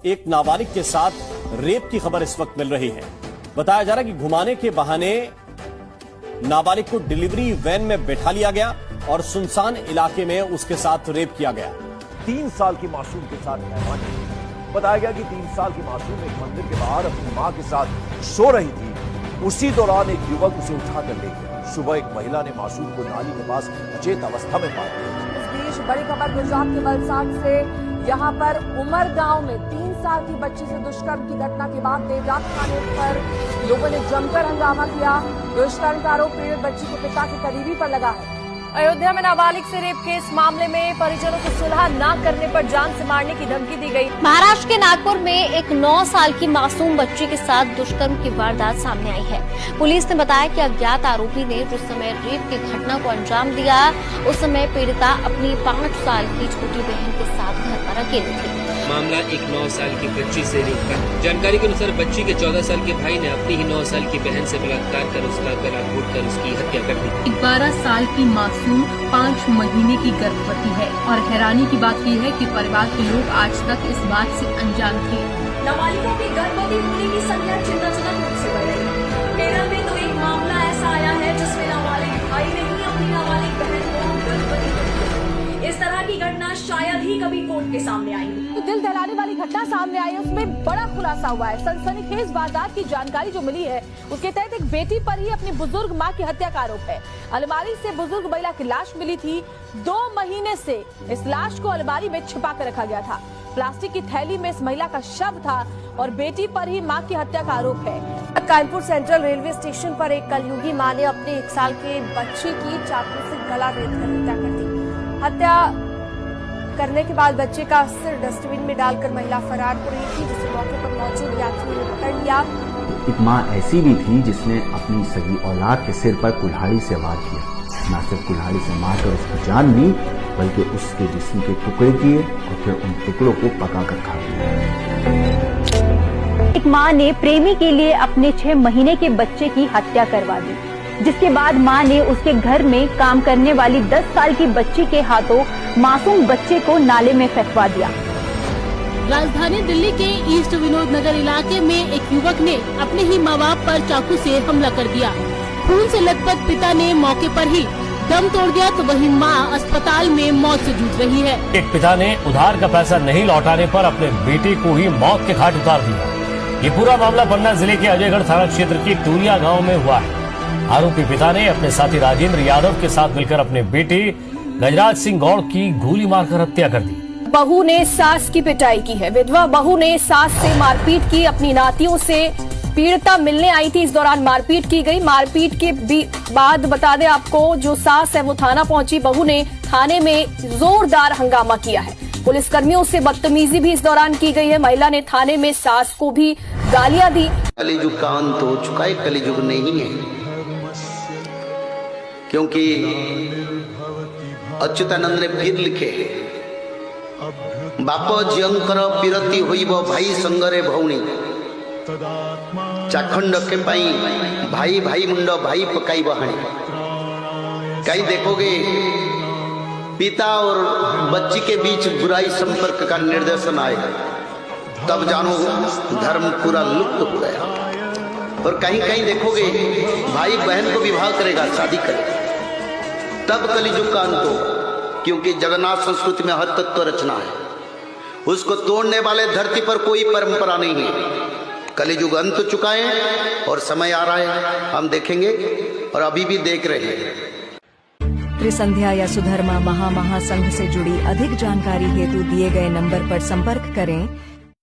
एक नाबालिग के साथ रेप की खबर इस वक्त मिल रही है। बताया जा रहा है कि घुमाने के बहाने नाबालिग को डिलीवरी वैन में बैठा लिया गया और सुनसान इलाके में उसके साथ रेप किया गया। 3 साल की मासूम के साथ हैवानी। बताया गया कि 3 साल की मासूम एक मंदिर के बाहर अपनी मां के साथ सो रही थी। उसी दौरान एक युवक उसे उठाकर ले गया। सुबह एक महिला ने मासूम को नाली के पास अचेत अवस्था में पाया। इस बीच बड़ी खबर गुजरात के वलसाड से। यहाँ पर उमर गांव में 3 साल की बच्ची से दुष्कर्म की घटना के बाद देर रात थाने पर लोगों ने जमकर हंगामा किया। दुष्कर्म का आरोप पीड़ित बच्ची के पिता के करीबी पर लगा है। अयोध्या में नाबालिग से रेप केस मामले में परिजनों को सुलह न करने पर जान से मारने की धमकी दी गई। महाराष्ट्र के नागपुर में एक 9 साल की मासूम बच्ची के साथ दुष्कर्म की वारदात सामने आई है। पुलिस ने बताया कि अज्ञात आरोपी ने जिस समय रेप की घटना को अंजाम दिया, उस समय पीड़िता अपनी 5 साल की छोटी बहन के साथ घर पर अकेली थी। मामला एक 9 साल की बच्ची से रेप का। जानकारी के अनुसार बच्ची के 14 साल के भाई ने अपनी ही 9 साल की बहन से बलात्कार कर उसका गला घोंटकर उसकी हत्या कर दी। 12 साल की मासूम 5 महीने की गर्भवती है और हैरानी की बात यह है कि परिवार के लोग आज तक इस बात से अनजान थे। नाबालिगों की गर्भवती होने की संख्या चिंताजनक रूप से बढ़ रही है। केरल में तो एक मामला ऐसा आया है जिसमें नाबालिग भाई ने ही अपनी नाबालिग बहन को गर्भवती कर दिया। इस तरह की घटना शायद ही कभी कोर्ट के सामने आई। तो दिल दहलाने वाली घटना सामने आई है, उसमें बड़ा खुलासा हुआ है। सनसनीखेज वारदात की जानकारी जो मिली है उसके तहत एक बेटी पर ही अपनी बुजुर्ग मां की हत्या का आरोप है। अलमारी से बुजुर्ग महिला की लाश मिली थी। 2 महीने से इस लाश को अलमारी में छिपा कर रखा गया था। प्लास्टिक की थैली में इस महिला का शव था और बेटी पर ही मां की हत्या का आरोप है। कानपुर सेंट्रल रेलवे स्टेशन पर एक कलयुगी मां ने अपने 1 साल के बच्चे की चाकू से गला रेतकर हत्या कर दी। हत्या करने के बाद बच्चे का सिर डस्टबिन में डालकर महिला फरार हो रही थी, जिसे मौके पर मौजूद यात्रियों ने पकड़ लिया। एक मां ऐसी भी थी जिसने अपनी सगी औलाद के सिर पर कुल्हाड़ी से वार किया। न सिर्फ कुल्हाड़ी से मारकर उसकी जान ली, बल्कि उसके जिस्म के टुकड़े किए और फिर उन टुकड़ों को पकाकर खा लिया। एक मां ने प्रेमी के लिए अपने 6 महीने के बच्चे की हत्या करवा दी, जिसके बाद मां ने उसके घर में काम करने वाली 10 साल की बच्ची के हाथों मासूम बच्चे को नाले में फेंकवा दिया। राजधानी दिल्ली के ईस्ट विनोद नगर इलाके में एक युवक ने अपने ही माँ बाप पर चाकू से हमला कर दिया। खून से लथपथ पिता ने मौके पर ही दम तोड़ दिया, तो वही माँ अस्पताल में मौत से जूझ रही है। एक पिता ने उधार का पैसा नहीं लौटाने पर अपने बेटे को ही मौत के घाट उतार दिया। ये पूरा मामला पन्ना जिले के अजयगढ़ थाना क्षेत्र के टूरिया गाँव में हुआ है। आरोपी पिता ने अपने साथी राजेंद्र यादव के साथ मिलकर अपने बेटे गजराज सिंह गौड़ की गोली मारकर हत्या कर दी। बहू ने सास की पिटाई की है। विधवा बहू ने सास से मारपीट की। अपनी नातियों से पीड़िता मिलने आई थी, इस दौरान मारपीट की गई। मारपीट के बाद बता दें आपको, जो सास है वो थाना पहुंची। बहू ने थाने में जोरदार हंगामा किया है। पुलिसकर्मियों से बदतमीजी भी इस दौरान की गई है। महिला ने थाने में सास को भी गालियां दी। कलियुग का अंत हो चुका है, कलियुग नहीं है, क्योंकि अच्युतानंद ने फिर लिखे बाप जियंकर पीरती होइब भाई संगरे भौणी चाखंड के पाई भाई भाई मुंड भाई पकाई बहानी। कहीं देखोगे पिता और बच्ची के बीच बुराई संपर्क का निर्देशन आएगा, तब जानो धर्म पूरा लुप्त हो गया। और कहीं कहीं देखोगे भाई बहन को विवाह करेगा, शादी करेगा, तब कलियुग का अंत होगा। क्योंकि जगन्नाथ संस्कृति में हर तत्व रचना है, उसको तोड़ने वाले धरती पर कोई परंपरा नहीं है। कलियुग अंत चुका है और समय आ रहा है, हम देखेंगे और अभी भी देख रहे हैं। त्रिसंध्या या सुधर्मा महासंघ से जुड़ी अधिक जानकारी हेतु दिए गए नंबर पर संपर्क करें